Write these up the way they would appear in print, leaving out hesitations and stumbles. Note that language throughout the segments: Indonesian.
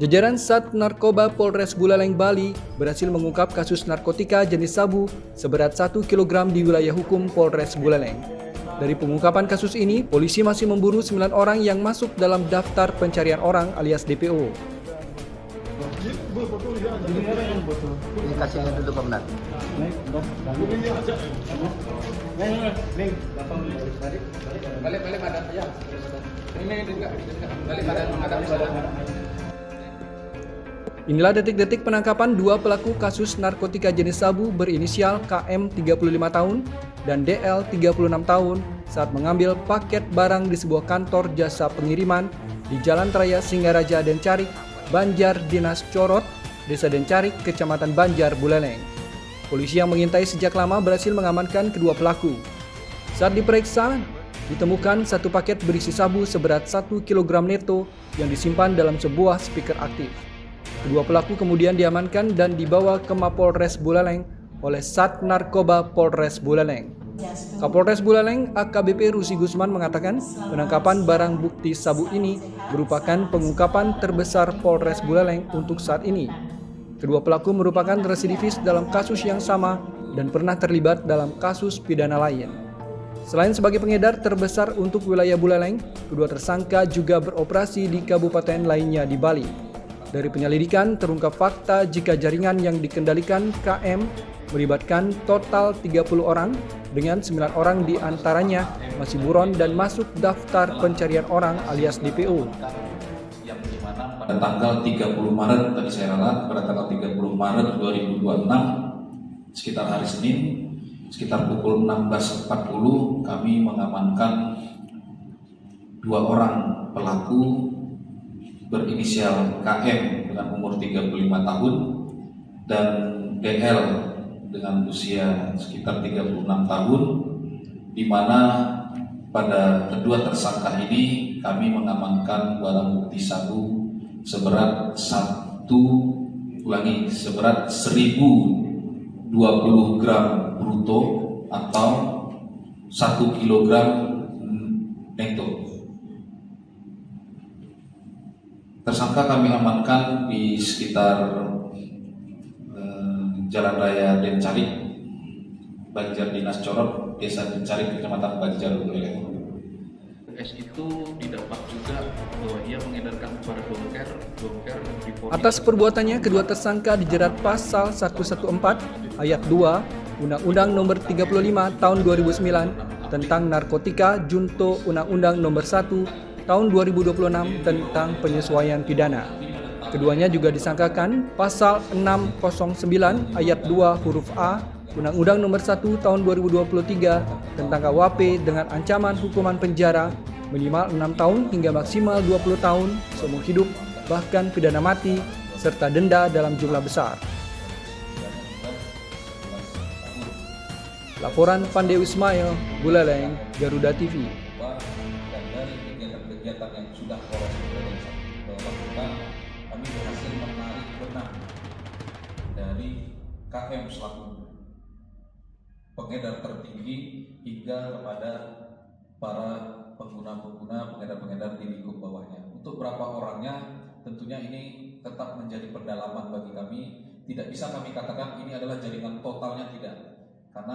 Jajaran Sat Narkoba Polres Buleleng, Bali berhasil mengungkap kasus narkotika jenis sabu seberat 1 kg di wilayah hukum Polres Buleleng. Dari pengungkapan kasus ini, polisi masih memburu 9 orang yang masuk dalam daftar pencarian orang alias DPO. Ini kasihnya dulu Pak Menat. Balik madam ya. Ini juga balik madam. Inilah detik-detik penangkapan dua pelaku kasus narkotika jenis sabu berinisial KM 35 tahun dan DL 36 tahun saat mengambil paket barang di sebuah kantor jasa pengiriman di Jalan Raya Singaraja Dencarik, Banjar Dinas Corot, Desa Dencarik, Kecamatan Banjar, Buleleng. Polisi yang mengintai sejak lama berhasil mengamankan kedua pelaku. Saat diperiksa, ditemukan satu paket berisi sabu seberat 1 kg neto yang disimpan dalam sebuah speaker aktif. Kedua pelaku kemudian diamankan dan dibawa ke Mapolres Buleleng oleh Sat Narkoba Polres Buleleng. Kapolres Buleleng AKBP Rusi Gusman mengatakan penangkapan barang bukti sabu ini merupakan pengungkapan terbesar Polres Buleleng untuk saat ini. Kedua pelaku merupakan residivis dalam kasus yang sama dan pernah terlibat dalam kasus pidana lain. Selain sebagai pengedar terbesar untuk wilayah Buleleng, kedua tersangka juga beroperasi di kabupaten lainnya di Bali. Dari penyelidikan terungkap fakta jika jaringan yang dikendalikan KM melibatkan total 30 orang dengan 9 orang di antaranya masih buron dan masuk daftar pencarian orang alias DPO. Yang dimana pada tanggal 30 Maret tadi saya ralat, pada tanggal 30 Maret 2026 sekitar hari Senin sekitar pukul 16.40 kami mengamankan 2 orang pelaku berinisial KM dengan umur 35 tahun dan DL dengan usia sekitar 36 tahun, di mana pada kedua tersangka ini kami mengamankan barang bukti sabu seberat 1020 gram bruto atau 1 kg neto. Tersangka kami amankan di sekitar Jalan Raya Dencarik, Banjar Dinas Corot, Desa Dencarik, Kecamatan Banjar, Buleleng. S itu didapat juga bahwa dia mengedarkan kepada donker di Polri. Atas perbuatannya, kedua tersangka dijerat pasal 114 ayat 2 Undang-Undang Nomor 35 Tahun 2009 tentang narkotika junto Undang-Undang Nomor 1 Tahun 2026 tentang penyesuaian pidana. Keduanya juga disangkakan pasal 609 ayat 2 huruf A Undang-Undang Nomor 1 Tahun 2023 tentang KUHP dengan ancaman hukuman penjara minimal 6 tahun hingga maksimal 20 tahun seumur hidup, bahkan pidana mati, serta denda dalam jumlah besar. Laporan Pandew Ismail, Buleleng, Garuda TV. Dan dari kegiatan-kegiatan yang sudah Polres Buleleng lakukan, kami berhasil menarik benang dari KM selaku pengedar tertinggi hingga kepada para pengguna-pengguna pengedar-pengedar di lingkup bawahnya. Untuk berapa orangnya tentunya ini tetap menjadi pendalaman bagi kami tidak bisa kami katakan ini adalah jaringan totalnya, tidak. Karena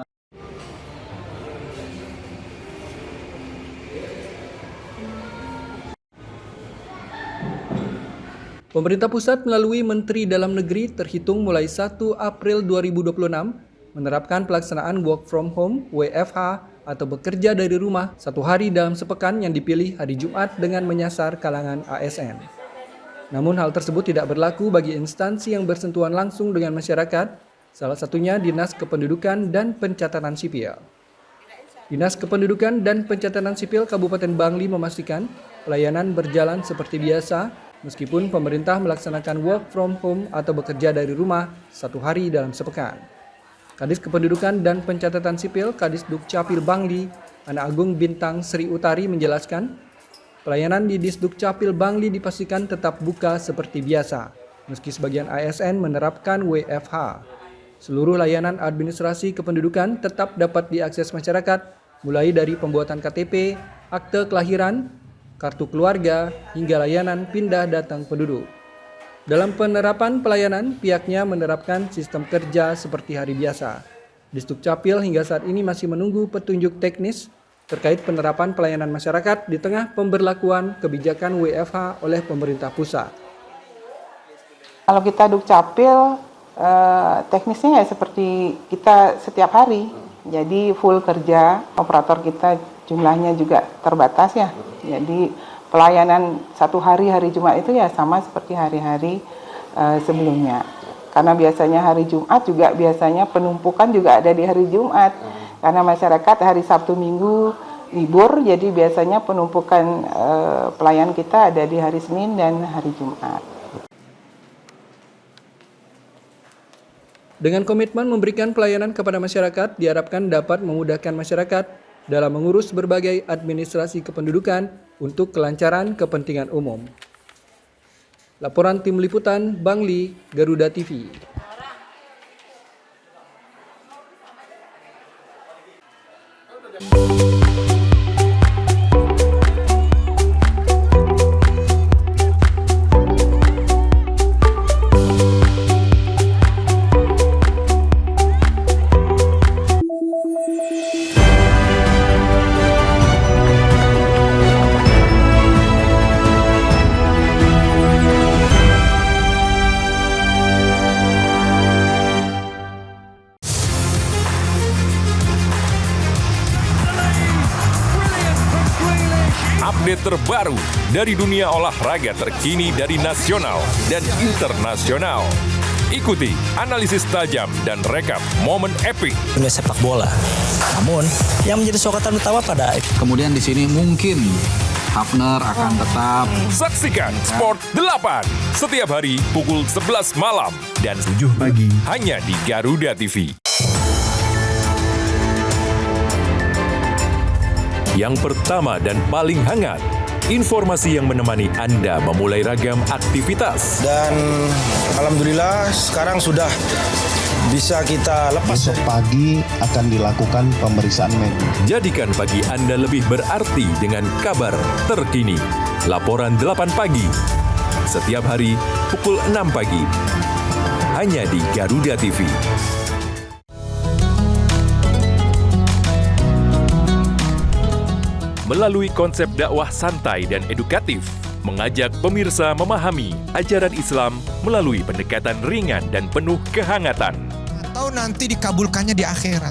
Pemerintah pusat melalui Menteri Dalam Negeri terhitung mulai 1 April 2026 menerapkan pelaksanaan work from home (WFH) atau bekerja dari rumah 1 hari dalam sepekan yang dipilih hari Jumat dengan menyasar kalangan ASN. Namun hal tersebut tidak berlaku bagi instansi yang bersentuhan langsung dengan masyarakat, salah satunya Dinas Kependudukan dan Pencatatan Sipil. Dinas Kependudukan dan Pencatatan Sipil Kabupaten Bangli memastikan pelayanan berjalan seperti biasa meskipun pemerintah melaksanakan work from home atau bekerja dari rumah 1 hari dalam sepekan. Kadis Kependudukan dan Pencatatan Sipil Kadis Dukcapil Bangli, Ana Agung Bintang Sri Utari menjelaskan, pelayanan di Disdukcapil Bangli dipastikan tetap buka seperti biasa, meski sebagian ASN menerapkan WFH. Seluruh layanan administrasi kependudukan tetap dapat diakses masyarakat, mulai dari pembuatan KTP, akte kelahiran, kartu keluarga, hingga layanan pindah datang penduduk. Dalam penerapan pelayanan, pihaknya menerapkan sistem kerja seperti hari biasa. Disdukcapil hingga saat ini masih menunggu petunjuk teknis terkait penerapan pelayanan masyarakat di tengah pemberlakuan kebijakan WFH oleh pemerintah pusat. Kalau kita Dukcapil, teknisnya ya seperti kita setiap hari. Jadi full kerja, operator kita jumlahnya juga terbatas ya. Jadi pelayanan 1 hari Jumat itu ya sama seperti hari-hari sebelumnya. Karena biasanya hari Jumat juga biasanya penumpukan juga ada di hari Jumat. Karena masyarakat hari Sabtu Minggu libur, jadi biasanya penumpukan pelayan kita ada di hari Senin dan hari Jumat. Dengan komitmen memberikan pelayanan kepada masyarakat, diharapkan dapat memudahkan masyarakat dalam mengurus berbagai administrasi kependudukan untuk kelancaran kepentingan umum. Laporan Tim Liputan Bangli, Garuda TV. Update terbaru dari dunia olahraga terkini dari nasional dan internasional. Ikuti analisis tajam dan rekap momen epik dunia sepak bola. Namun, yang menjadi sorotan utama pada Kemudian di sini mungkin Hafner akan tetap. Saksikan Sport 8 setiap hari pukul 11 malam dan 7 pagi hanya di Garuda TV. Yang pertama dan paling hangat, informasi yang menemani Anda memulai ragam aktivitas. Dan alhamdulillah sekarang sudah bisa kita lepas. Besok pagi akan dilakukan pemeriksaan medis. Jadikan pagi Anda lebih berarti dengan kabar terkini. Laporan 8 pagi. Setiap hari pukul 6 pagi. Hanya di Garuda TV. Melalui konsep dakwah santai dan edukatif, mengajak pemirsa memahami ajaran Islam melalui pendekatan ringan dan penuh kehangatan. Atau nanti dikabulkannya di akhirat,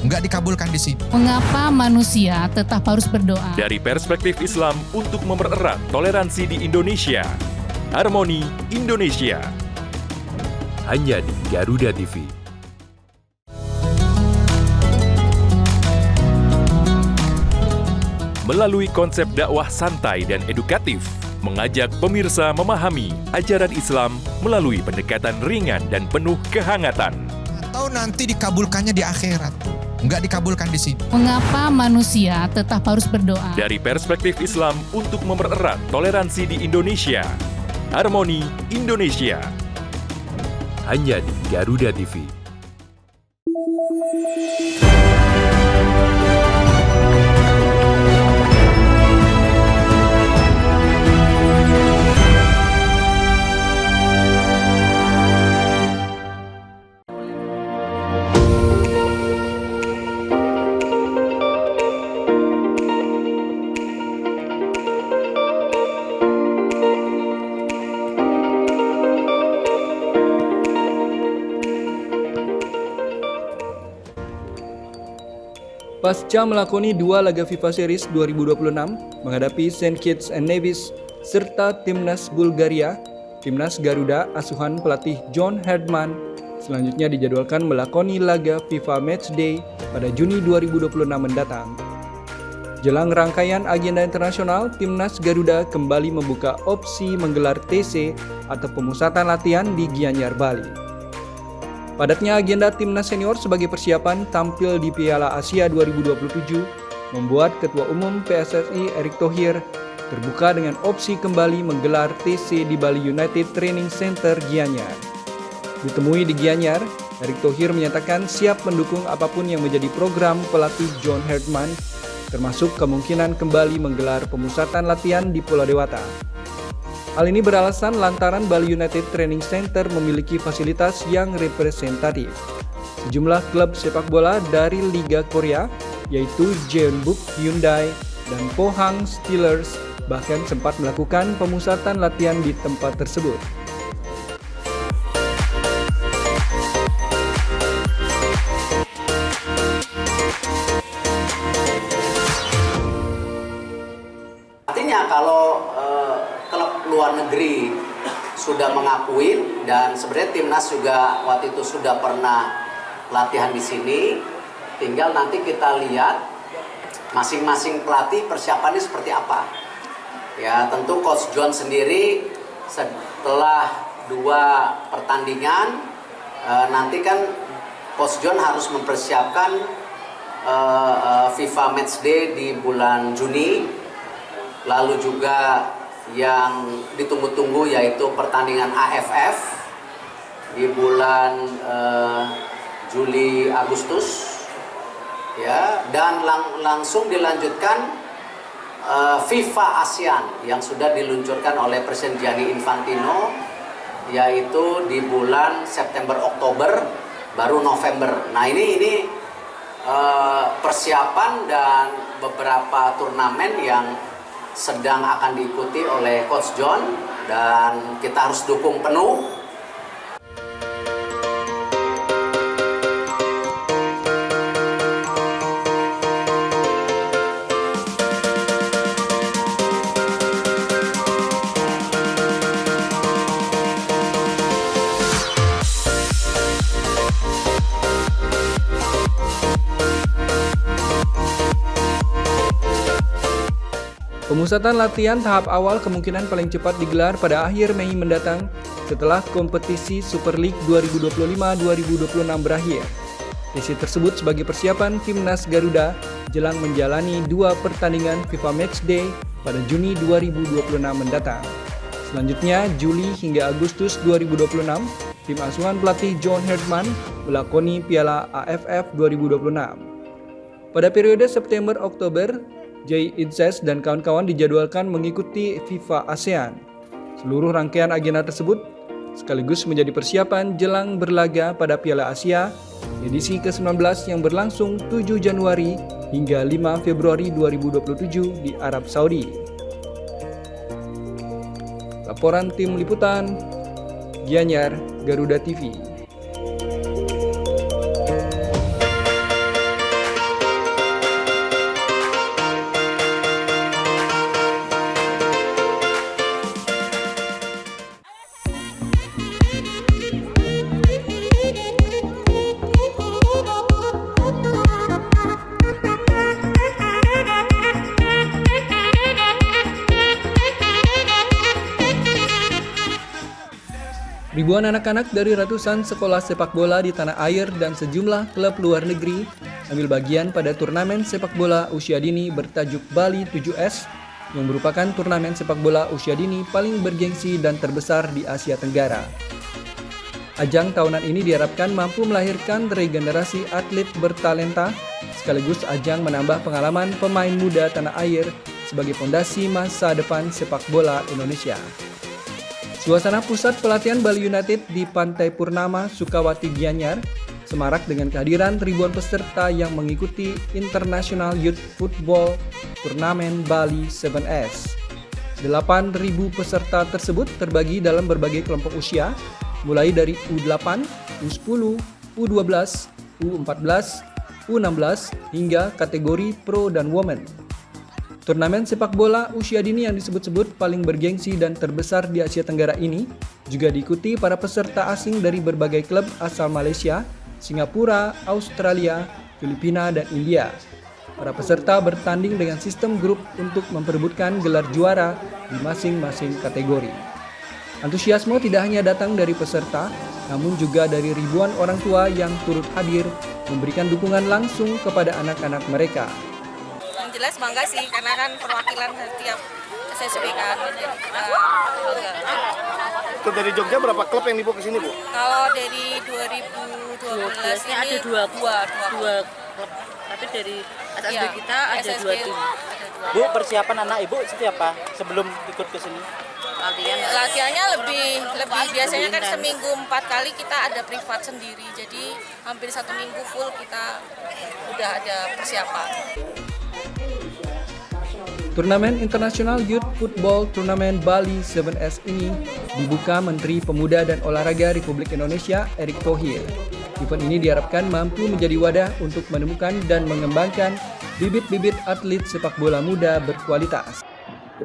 nggak dikabulkan di sini. Mengapa manusia tetap harus berdoa? Dari perspektif Islam untuk mempererat toleransi di Indonesia, Harmoni Indonesia. Hanya di Garuda TV. Melalui konsep dakwah santai dan edukatif, mengajak pemirsa memahami ajaran Islam melalui pendekatan ringan dan penuh kehangatan. Atau nanti dikabulkannya di akhirat, nggak dikabulkan di sini. Mengapa manusia tetap harus berdoa? Dari perspektif Islam untuk mempererat toleransi di Indonesia, Harmoni Indonesia. Hanya di Garuda TV. Pasca melakoni 2 laga FIFA Series 2026 menghadapi St. Kitts and Nevis serta Timnas Bulgaria, Timnas Garuda asuhan pelatih John Herdman selanjutnya dijadwalkan melakoni laga FIFA Matchday pada Juni 2026 mendatang. Jelang rangkaian agenda internasional, Timnas Garuda kembali membuka opsi menggelar TC atau pemusatan latihan di Gianyar, Bali. Padatnya agenda Timnas Senior sebagai persiapan tampil di Piala Asia 2027 membuat Ketua Umum PSSI Erick Thohir terbuka dengan opsi kembali menggelar TC di Bali United Training Center Gianyar. Ditemui di Gianyar, Erick Thohir menyatakan siap mendukung apapun yang menjadi program pelatih John Herdman, termasuk kemungkinan kembali menggelar pemusatan latihan di Pulau Dewata. Hal ini beralasan lantaran Bali United Training Center memiliki fasilitas yang representatif. Sejumlah klub sepak bola dari Liga Korea, yaitu Jeonbuk Hyundai dan Pohang Steelers, bahkan sempat melakukan pemusatan latihan di tempat tersebut. Artinya kalau klub luar negeri sudah mengakui dan sebenarnya timnas juga waktu itu sudah pernah latihan di sini, tinggal nanti kita lihat masing-masing pelatih persiapannya seperti apa. Ya tentu Coach John sendiri setelah 2 pertandingan nanti kan Coach John harus mempersiapkan FIFA Matchday di bulan Juni. Lalu juga yang ditunggu-tunggu yaitu pertandingan AFF di bulan Juli Agustus, ya, dan langsung dilanjutkan FIFA ASEAN yang sudah diluncurkan oleh Presiden Gianni Infantino, yaitu di bulan September Oktober baru November. Nah ini persiapan dan beberapa turnamen yang sedang akan diikuti oleh Coach John dan kita harus dukung penuh. Pemusatan latihan tahap awal kemungkinan paling cepat digelar pada akhir Mei mendatang setelah kompetisi Super League 2025-2026 berakhir. TC tersebut sebagai persiapan Timnas Garuda jelang menjalani 2 pertandingan FIFA Matchday pada Juni 2026 mendatang. Selanjutnya, Juli hingga Agustus 2026, tim asuhan pelatih John Herdman melakoni Piala AFF 2026. Pada periode September-Oktober, Jay Idzes dan kawan-kawan dijadwalkan mengikuti FIFA ASEAN. Seluruh rangkaian agenda tersebut sekaligus menjadi persiapan jelang berlaga pada Piala Asia edisi ke-19 yang berlangsung 7 Januari hingga 5 Februari 2027 di Arab Saudi. Laporan tim liputan Gianyar, Garuda TV. Ribuan anak-anak dari ratusan sekolah sepak bola di tanah air dan sejumlah klub luar negeri ambil bagian pada turnamen sepak bola usia dini bertajuk Bali 7S yang merupakan turnamen sepak bola usia dini paling bergengsi dan terbesar di Asia Tenggara. Ajang tahunan ini diharapkan mampu melahirkan regenerasi atlet bertalenta sekaligus ajang menambah pengalaman pemain muda tanah air sebagai fondasi masa depan sepak bola Indonesia. Suasana pusat pelatihan Bali United di Pantai Purnama, Sukawati, Gianyar semarak dengan kehadiran ribuan peserta yang mengikuti International Youth Football Turnamen Bali 7S. 8.000 peserta tersebut terbagi dalam berbagai kelompok usia, mulai dari U8, U10, U12, U14, U16 hingga kategori Pro dan Women. Turnamen sepak bola usia dini yang disebut-sebut paling bergengsi dan terbesar di Asia Tenggara ini juga diikuti para peserta asing dari berbagai klub asal Malaysia, Singapura, Australia, Filipina, dan India. Para peserta bertanding dengan sistem grup untuk memperebutkan gelar juara di masing-masing kategori. Antusiasme tidak hanya datang dari peserta, namun juga dari ribuan orang tua yang turut hadir memberikan dukungan langsung kepada anak-anak mereka. Yang jelas bangga sih, karena kan perwakilan setiap SSB kan, jadi kita bangga. Itu dari Jogja berapa klub yang dibawa ke sini, Bu? Kalau dari 2012 ini ada dua klub. Tapi dari SSB kita ada SSB 2 tim. Bu, persiapan anak Ibu seperti apa sebelum ikut ke sini? Latihannya lebih biasanya kan seminggu 4 kali kita ada privat sendiri, jadi hampir 1 minggu full kita udah ada persiapan. Turnamen International Youth Football Turnamen Bali 7S ini dibuka Menteri Pemuda dan Olahraga Republik Indonesia Erick Thohir. Event ini diharapkan mampu menjadi wadah untuk menemukan dan mengembangkan bibit-bibit atlet sepak bola muda berkualitas.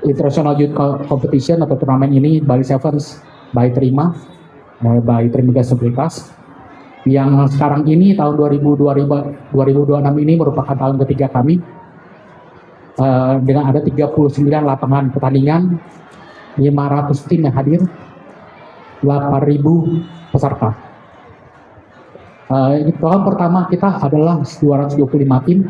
International Youth Competition atau turnamen ini Bali Sevens by Terima Disabilitas yang sekarang ini tahun 2026 ini merupakan tahun ketiga kami dengan ada 39 lapangan pertandingan, 500 tim yang hadir, 8.000 peserta. Tahun pertama kita adalah 225 tim,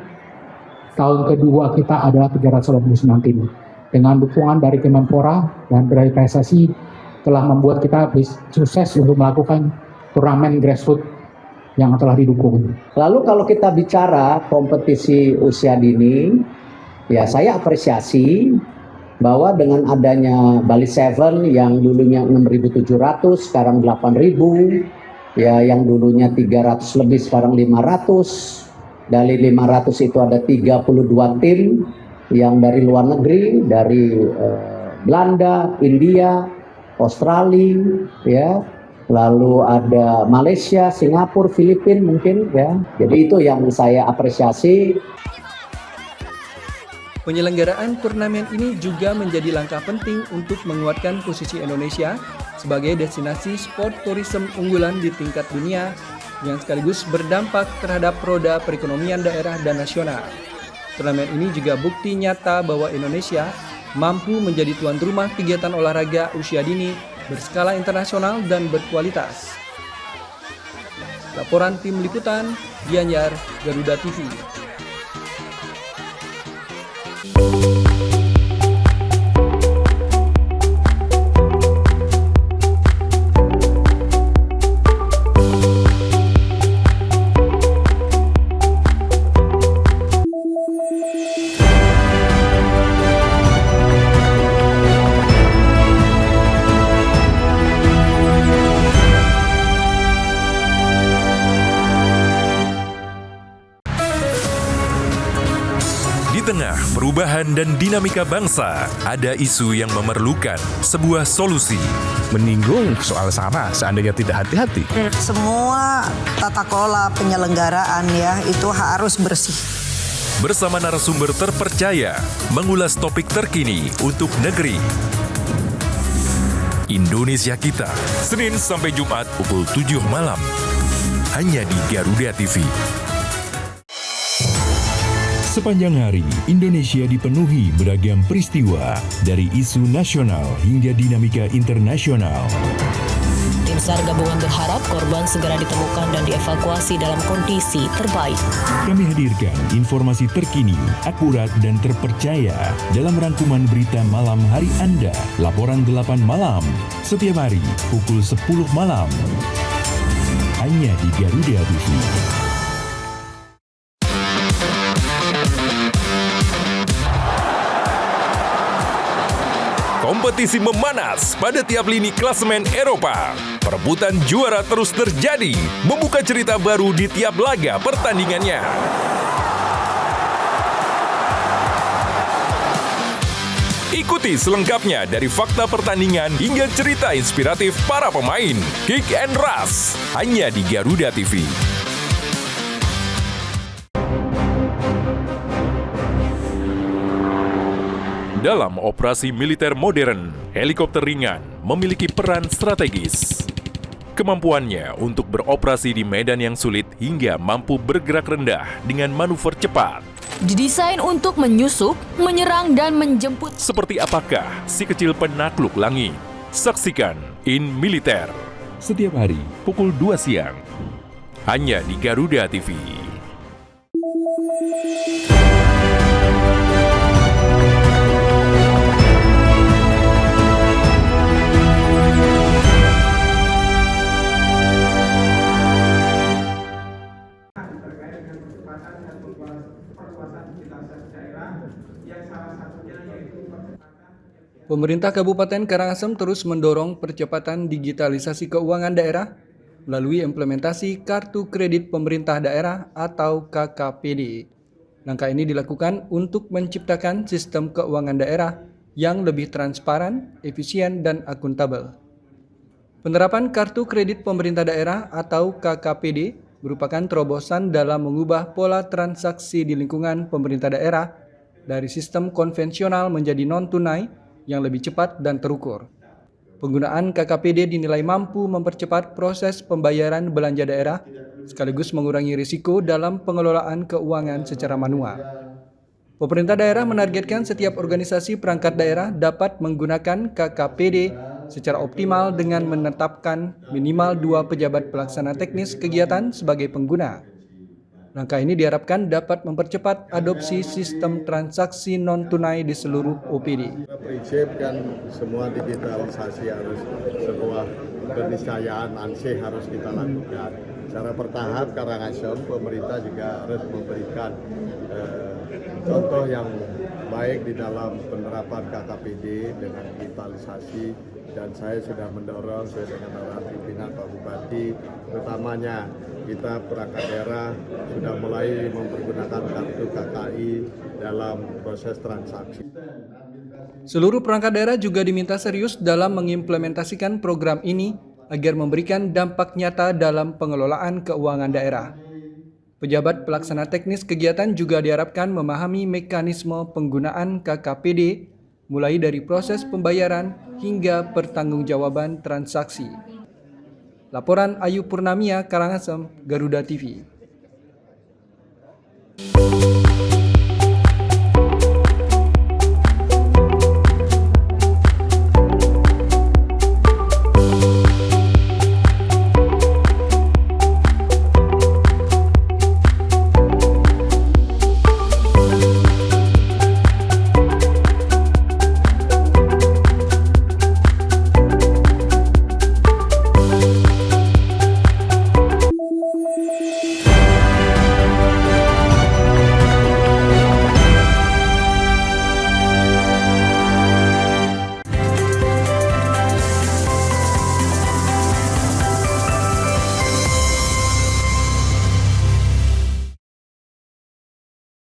tahun kedua kita adalah 389 tim. Dengan dukungan dari Kemenpora dan dari PSSI telah membuat kita sukses untuk melakukan turnamen grassroots yang telah didukung. Lalu kalau kita bicara kompetisi usia dini, ya saya apresiasi bahwa dengan adanya Bali 7 yang dulunya 6.700 sekarang 8.000, ya yang dulunya 300 lebih sekarang 500. Dari 500 itu ada 32 tim yang dari luar negeri, dari Belanda, India, Australia, ya, lalu ada Malaysia, Singapura, Filipina mungkin, ya. Jadi itu yang saya apresiasi. Penyelenggaraan turnamen ini juga menjadi langkah penting untuk menguatkan posisi Indonesia sebagai destinasi sport tourism unggulan di tingkat dunia yang sekaligus berdampak terhadap roda perekonomian daerah dan nasional. Turnamen ini juga bukti nyata bahwa Indonesia mampu menjadi tuan rumah kegiatan olahraga usia dini berskala internasional dan berkualitas. Laporan tim liputan, Gianyar, Garuda TV. Di tengah perubahan dan dinamika bangsa, ada isu yang memerlukan sebuah solusi. Menyinggung soal SARA seandainya tidak hati-hati. Semua tata kelola penyelenggaraan ya itu harus bersih. Bersama narasumber terpercaya, mengulas topik terkini untuk negeri. Indonesia Kita, Senin sampai Jumat pukul 7 malam. Hanya di Garuda TV. Sepanjang hari, Indonesia dipenuhi beragam peristiwa, dari isu nasional hingga dinamika internasional. Tim SAR gabungan berharap korban segera ditemukan dan dievakuasi dalam kondisi terbaik. Kami hadirkan informasi terkini, akurat dan terpercaya dalam rangkuman berita malam hari Anda. Laporan 8 malam, setiap hari pukul 10 malam. Hanya di Garuda TV. Kompetisi memanas pada tiap lini klasemen Eropa. Perebutan juara terus terjadi, membuka cerita baru di tiap laga pertandingannya. Ikuti selengkapnya dari fakta pertandingan hingga cerita inspiratif para pemain. Kick and Rush, hanya di Garuda TV. Dalam operasi militer modern, helikopter ringan memiliki peran strategis. Kemampuannya untuk beroperasi di medan yang sulit hingga mampu bergerak rendah dengan manuver cepat. Didesain untuk menyusup, menyerang, dan menjemput. Seperti apakah si kecil penakluk langit? Saksikan In Militer setiap hari pukul 2 siang. Hanya di Garuda TV. Pemerintah Kabupaten Karangasem terus mendorong percepatan digitalisasi keuangan daerah melalui implementasi Kartu Kredit Pemerintah Daerah atau KKPD. Langkah ini dilakukan untuk menciptakan sistem keuangan daerah yang lebih transparan, efisien, dan akuntabel. Penerapan Kartu Kredit Pemerintah Daerah atau KKPD merupakan terobosan dalam mengubah pola transaksi di lingkungan pemerintah daerah dari sistem konvensional menjadi non-tunai yang lebih cepat dan terukur. Penggunaan KKPD dinilai mampu mempercepat proses pembayaran belanja daerah sekaligus mengurangi risiko dalam pengelolaan keuangan secara manual. Pemerintah daerah menargetkan setiap organisasi perangkat daerah dapat menggunakan KKPD secara optimal dengan menetapkan minimal 2 pejabat pelaksana teknis kegiatan sebagai pengguna. Langkah ini diharapkan dapat mempercepat adopsi sistem transaksi non-tunai di seluruh OPD. Prinsip kan semua digitalisasi harus sebuah keniscayaan ansih harus kita lakukan. Secara bertahap Karangasem pemerintah juga harus memberikan contoh yang baik di dalam penerapan KKPD dengan digitalisasi, dan saya sudah mendorong sesuai dengan arahan pimpinan Pak Bupati, utamanya kita perangkat daerah sudah mulai mempergunakan kartu KKI dalam proses transaksi. Seluruh perangkat daerah juga diminta serius dalam mengimplementasikan program ini agar memberikan dampak nyata dalam pengelolaan keuangan daerah. Pejabat pelaksana teknis kegiatan juga diharapkan memahami mekanisme penggunaan KKPD mulai dari proses pembayaran hingga pertanggungjawaban transaksi. Laporan Ayu Purnamia, Karangasem, Garuda TV.